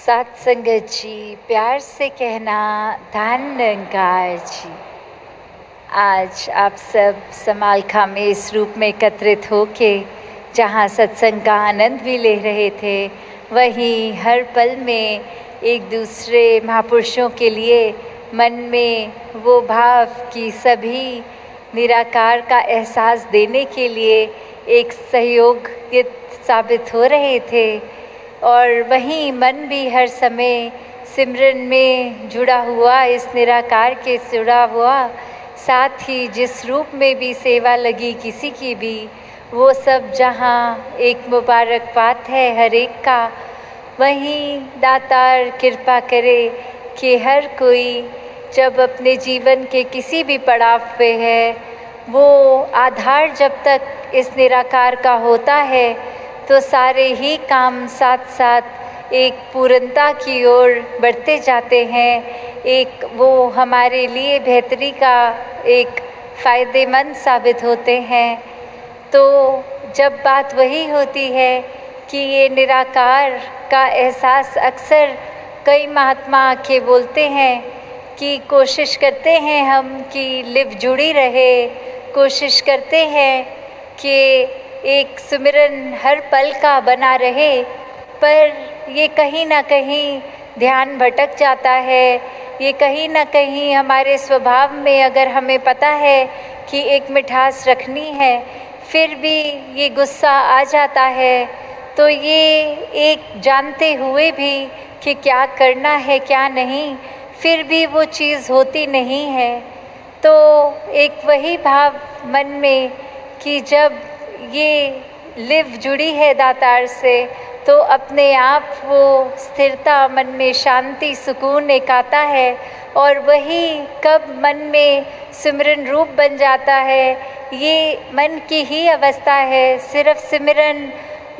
साथ संगत जी, प्यार से कहना धन निरंकार जी। आज आप सब समालखा में इस रूप में एकत्रित होके जहाँ सत्संग का आनंद भी ले रहे थे, वहीं हर पल में एक दूसरे महापुरुषों के लिए मन में वो भाव कि सभी निराकार का एहसास देने के लिए एक सहयोग साबित हो रहे थे। और वहीं मन भी हर समय सिमरन में जुड़ा हुआ, इस निराकार के जुड़ा हुआ, साथ ही जिस रूप में भी सेवा लगी किसी की भी, वो सब जहाँ एक मुबारक बात है हर एक का। वहीं दातार कृपा करे कि हर कोई जब अपने जीवन के किसी भी पड़ाव पे है, वो आधार जब तक इस निराकार का होता है तो सारे ही काम साथ साथ एक पूर्णता की ओर बढ़ते जाते हैं। एक वो हमारे लिए बेहतरी का एक फ़ायदेमंद साबित होते हैं। तो जब बात वही होती है कि ये निराकार का एहसास अक्सर कई महात्मा आके बोलते हैं कि कोशिश करते हैं हम कि लिव जुड़ी रहे, कोशिश करते हैं कि एक सुमिरन हर पल का बना रहे, पर ये कहीं ना कहीं ध्यान भटक जाता है। ये कहीं ना कहीं हमारे स्वभाव में, अगर हमें पता है कि एक मिठास रखनी है, फिर भी ये गुस्सा आ जाता है। तो ये एक जानते हुए भी कि क्या करना है क्या नहीं, फिर भी वो चीज़ होती नहीं है। तो एक वही भाव मन में कि जब ये लिव जुड़ी है दातार से, तो अपने आप वो स्थिरता, मन में शांति, सुकून एक आता है। और वही कब मन में सिमरन रूप बन जाता है, ये मन की ही अवस्था है। सिर्फ सिमरन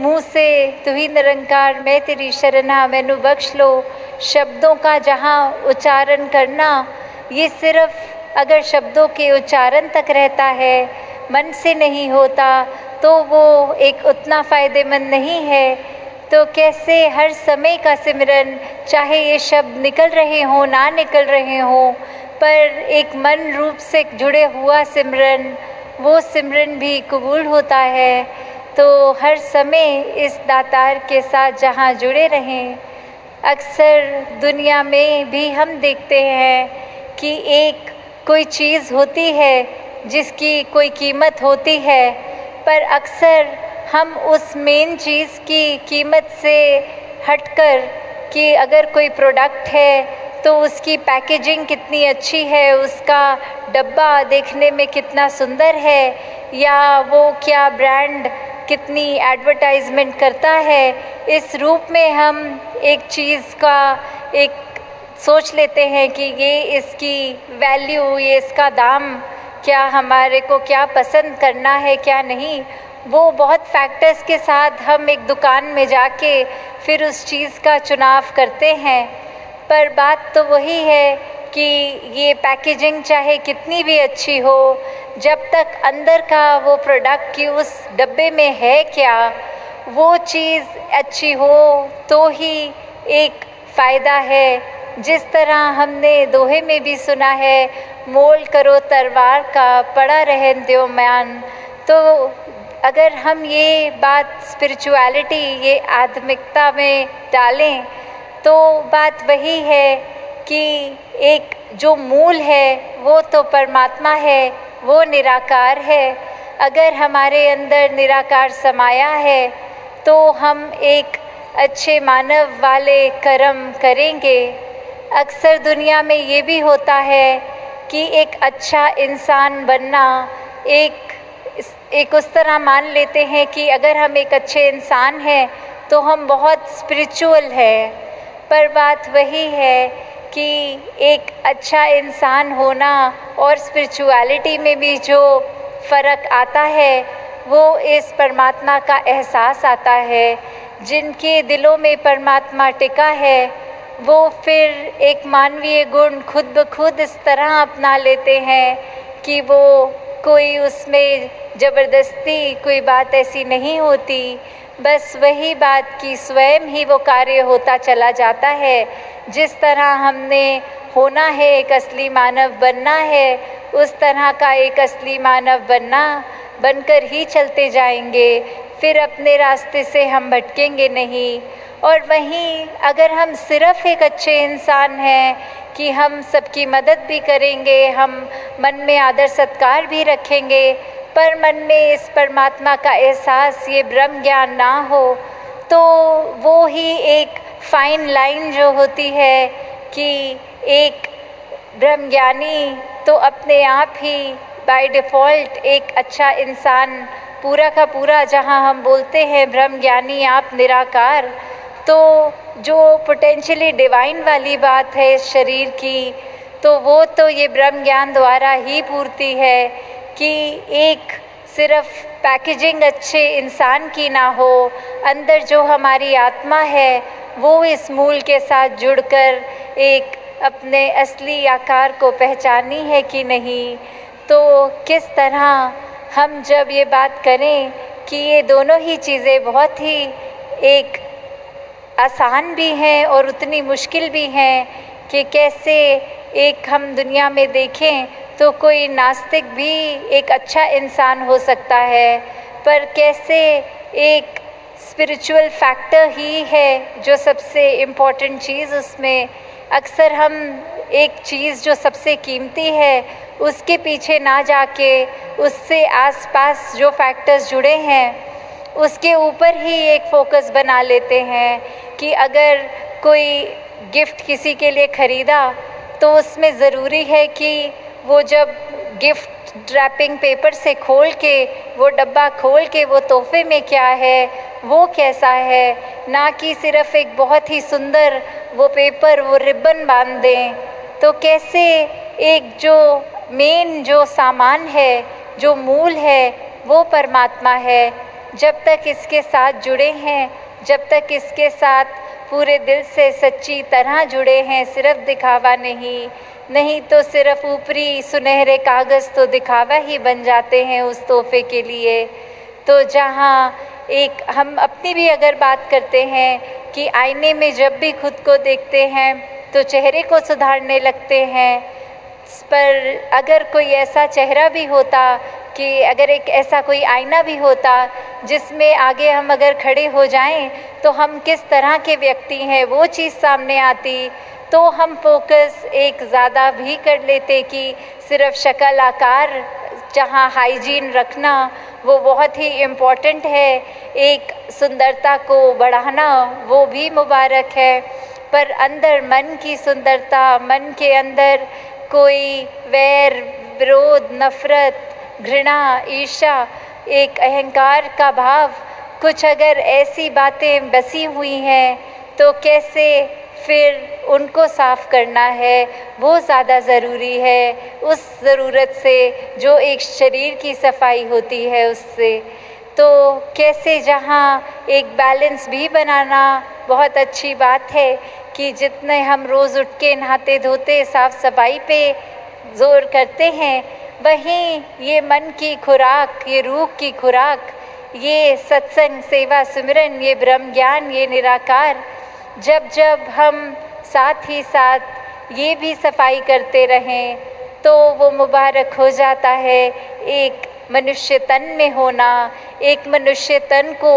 मुँह से तू ही निरंकार मैं तेरी शरणा मैनू बख्श लो, शब्दों का जहाँ उच्चारण करना, ये सिर्फ अगर शब्दों के उच्चारण तक रहता है, मन से नहीं होता, तो वो एक उतना फ़ायदेमंद नहीं है। तो कैसे हर समय का सिमरन, चाहे ये शब्द निकल रहे हों ना निकल रहे हों, पर एक मन रूप से जुड़े हुआ सिमरन, वो सिमरन भी कबूल होता है। तो हर समय इस दातार के साथ जहाँ जुड़े रहें। अक्सर दुनिया में भी हम देखते हैं कि एक कोई चीज़ होती है जिसकी कोई कीमत होती है, पर अक्सर हम उस मेन चीज़ की कीमत से हटकर कि अगर कोई प्रोडक्ट है तो उसकी पैकेजिंग कितनी अच्छी है, उसका डब्बा देखने में कितना सुंदर है, या वो क्या ब्रांड कितनी एडवर्टाइजमेंट करता है, इस रूप में हम एक चीज़ का एक सोच लेते हैं कि ये इसकी वैल्यू, ये इसका दाम, क्या हमारे को क्या पसंद करना है क्या नहीं। वो बहुत फैक्टर्स के साथ हम एक दुकान में जाके फिर उस चीज़ का चुनाव करते हैं। पर बात तो वही है कि ये पैकेजिंग चाहे कितनी भी अच्छी हो, जब तक अंदर का वो प्रोडक्ट की उस डब्बे में है क्या, वो चीज़ अच्छी हो तो ही एक फ़ायदा है। जिस तरह हमने दोहे में भी सुना है, मोल करो तरवार का पड़ा रहन दो म्यान। तो अगर हम ये बात स्पिरिचुअलिटी, ये आध्यात्मिकता में डालें, तो बात वही है कि एक जो मूल है वो तो परमात्मा है, वो निराकार है। अगर हमारे अंदर निराकार समाया है तो हम एक अच्छे मानव वाले कर्म करेंगे। अक्सर दुनिया में ये भी होता है कि एक अच्छा इंसान बनना एक उस तरह मान लेते हैं कि अगर हम एक अच्छे इंसान हैं तो हम बहुत स्पिरिचुअल हैं। पर बात वही है कि एक अच्छा इंसान होना और स्पिरिचुअलिटी में भी जो फ़र्क आता है, वो इस परमात्मा का एहसास आता है। जिनके दिलों में परमात्मा टिका है, वो फिर एक मानवीय गुण खुद ब खुद इस तरह अपना लेते हैं कि वो कोई उसमें ज़बरदस्ती कोई बात ऐसी नहीं होती, बस वही बात कि स्वयं ही वो कार्य होता चला जाता है। जिस तरह हमने होना है, एक असली मानव बनना है, उस तरह का एक असली मानव बनकर ही चलते जाएंगे। फिर अपने रास्ते से हम भटकेंगे नहीं। और वहीं अगर हम सिर्फ़ एक अच्छे इंसान हैं कि हम सबकी मदद भी करेंगे, हम मन में आदर सत्कार भी रखेंगे, पर मन में इस परमात्मा का एहसास, ये ब्रह्म ज्ञान ना हो, तो वो ही एक फाइन लाइन जो होती है कि एक ब्रह्मज्ञानी तो अपने आप ही बाय डिफ़ॉल्ट एक अच्छा इंसान पूरा का पूरा, जहाँ हम बोलते हैं ब्रह्मज्ञानी आप निराकार, तो जो पोटेंशियली डिवाइन वाली बात है इस शरीर की, तो वो तो ये ब्रह्म ज्ञान द्वारा ही पूर्ति है कि एक सिर्फ पैकेजिंग अच्छे इंसान की ना हो, अंदर जो हमारी आत्मा है वो इस मूल के साथ जुड़कर एक अपने असली आकार को पहचानी है कि नहीं। तो किस तरह हम जब ये बात करें कि ये दोनों ही चीज़ें बहुत ही एक आसान भी हैं और उतनी मुश्किल भी हैं कि कैसे एक हम दुनिया में देखें तो कोई नास्तिक भी एक अच्छा इंसान हो सकता है, पर कैसे एक स्पिरिचुअल फैक्टर ही है जो सबसे इम्पॉर्टेंट चीज़, उसमें अक्सर हम एक चीज़ जो सबसे कीमती है उसके पीछे ना जाके उससे आसपास जो फैक्टर्स जुड़े हैं उसके ऊपर ही एक फ़ोकस बना लेते हैं कि अगर कोई गिफ्ट किसी के लिए ख़रीदा तो उसमें ज़रूरी है कि वो जब गिफ्ट रैपिंग पेपर से खोल के वो डब्बा खोल के वो तोहफे में क्या है वो कैसा है, ना कि सिर्फ़ एक बहुत ही सुंदर वो पेपर वो रिबन बांध दें। तो कैसे एक जो मेन जो सामान है, जो मूल है, वो परमात्मा है। जब तक इसके साथ जुड़े हैं, जब तक इसके साथ पूरे दिल से सच्ची तरह जुड़े हैं, सिर्फ दिखावा नहीं तो सिर्फ ऊपरी सुनहरे कागज़ तो दिखावा ही बन जाते हैं उस तोहफे के लिए। तो जहाँ एक हम अपनी भी अगर बात करते हैं कि आईने में जब भी खुद को देखते हैं तो चेहरे को सुधारने लगते हैं, पर अगर कोई ऐसा चेहरा भी होता कि अगर एक ऐसा कोई आईना भी होता जिसमें आगे हम अगर खड़े हो जाएं तो हम किस तरह के व्यक्ति हैं वो चीज़ सामने आती, तो हम फोकस एक ज़्यादा भी कर लेते कि सिर्फ शक्ल आकार, जहाँ हाइजीन रखना वो बहुत ही इम्पॉर्टेंट है, एक सुंदरता को बढ़ाना वो भी मुबारक है, पर अंदर मन की सुंदरता, मन के अंदर कोई वैर, विरोध, नफ़रत, घृणा, ईर्ष्या, एक अहंकार का भाव, कुछ अगर ऐसी बातें बसी हुई हैं तो कैसे फिर उनको साफ़ करना है वो ज़्यादा ज़रूरी है उस ज़रूरत से जो एक शरीर की सफाई होती है उससे। तो कैसे जहाँ एक बैलेंस भी बनाना बहुत अच्छी बात है कि जितने हम रोज़ उठ के नहाते धोते साफ़ सफाई पे ज़ोर करते हैं, वहीं ये मन की खुराक, ये रूह की खुराक, ये सत्संग, सेवा, सिमरन, ये ब्रह्म ज्ञान, ये निराकार, जब जब हम साथ ही साथ ये भी सफाई करते रहें तो वो मुबारक हो जाता है। एक मनुष्य तन में होना, एक मनुष्य तन को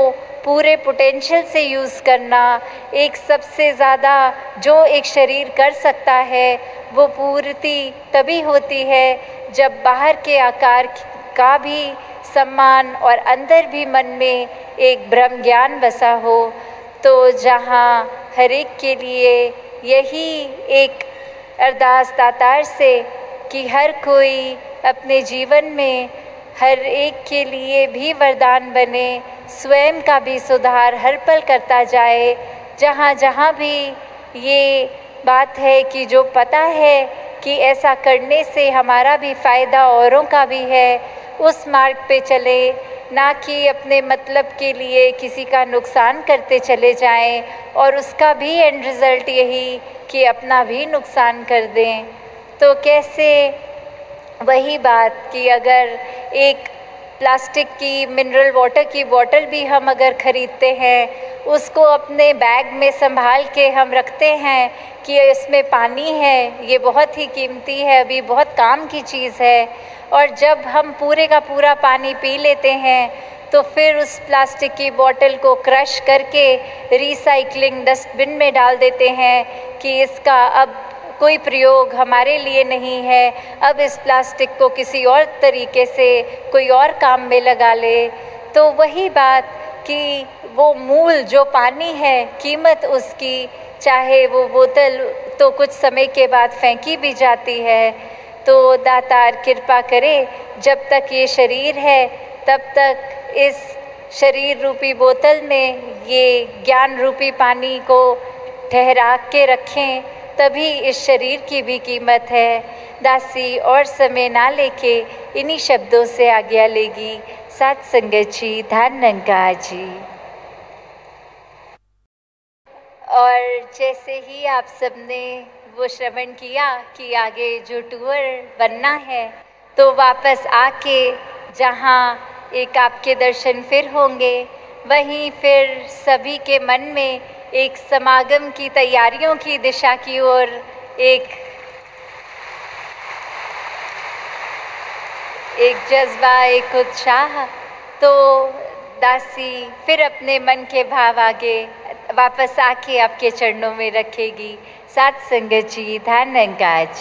पूरे पोटेंशियल से यूज़ करना, एक सबसे ज़्यादा जो एक शरीर कर सकता है वो पूर्ति तभी होती है जब बाहर के आकार का भी सम्मान और अंदर भी मन में एक ब्रह्म ज्ञान बसा हो। तो जहाँ हर एक के लिए यही एक अरदास दातार से कि हर कोई अपने जीवन में हर एक के लिए भी वरदान बने, स्वयं का भी सुधार हर पल करता जाए। जहाँ जहाँ भी ये बात है कि जो पता है कि ऐसा करने से हमारा भी फ़ायदा औरों का भी है, उस मार्ग पे चले, ना कि अपने मतलब के लिए किसी का नुकसान करते चले जाएं और उसका भी एंड रिज़ल्ट यही कि अपना भी नुकसान कर दें। तो कैसे वही बात कि अगर एक प्लास्टिक की मिनरल वाटर की बॉटल भी हम अगर ख़रीदते हैं, उसको अपने बैग में संभाल के हम रखते हैं कि इसमें पानी है, ये बहुत ही कीमती है, अभी बहुत काम की चीज़ है। और जब हम पूरे का पूरा पानी पी लेते हैं तो फिर उस प्लास्टिक की बॉटल को क्रश करके रिसाइकलिंग डस्टबिन में डाल देते हैं कि इसका अब कोई प्रयोग हमारे लिए नहीं है, अब इस प्लास्टिक को किसी और तरीके से कोई और काम में लगा ले। तो वही बात कि वो मूल जो पानी है, कीमत उसकी, चाहे वो बोतल तो कुछ समय के बाद फेंकी भी जाती है। तो दातार कृपा करे, जब तक ये शरीर है तब तक इस शरीर रूपी बोतल में ये ज्ञान रूपी पानी को ठहरा के रखें, तभी इस शरीर की भी कीमत है। दासी और समय ना लेके इन्हीं शब्दों से आज्ञा लेगी। सात संगत जी, धन्यंकार जी। और जैसे ही आप सबने वो श्रवण किया कि आगे जो टूर बनना है, तो वापस आके जहाँ एक आपके दर्शन फिर होंगे, वहीं फिर सभी के मन में एक समागम की तैयारियों की दिशा की ओर एक जज्बा, एक उत्साह। तो दासी फिर अपने मन के भाव आगे वापस आके आपके चरणों में रखेगी। सात संगत जी, धन्यंकार जी।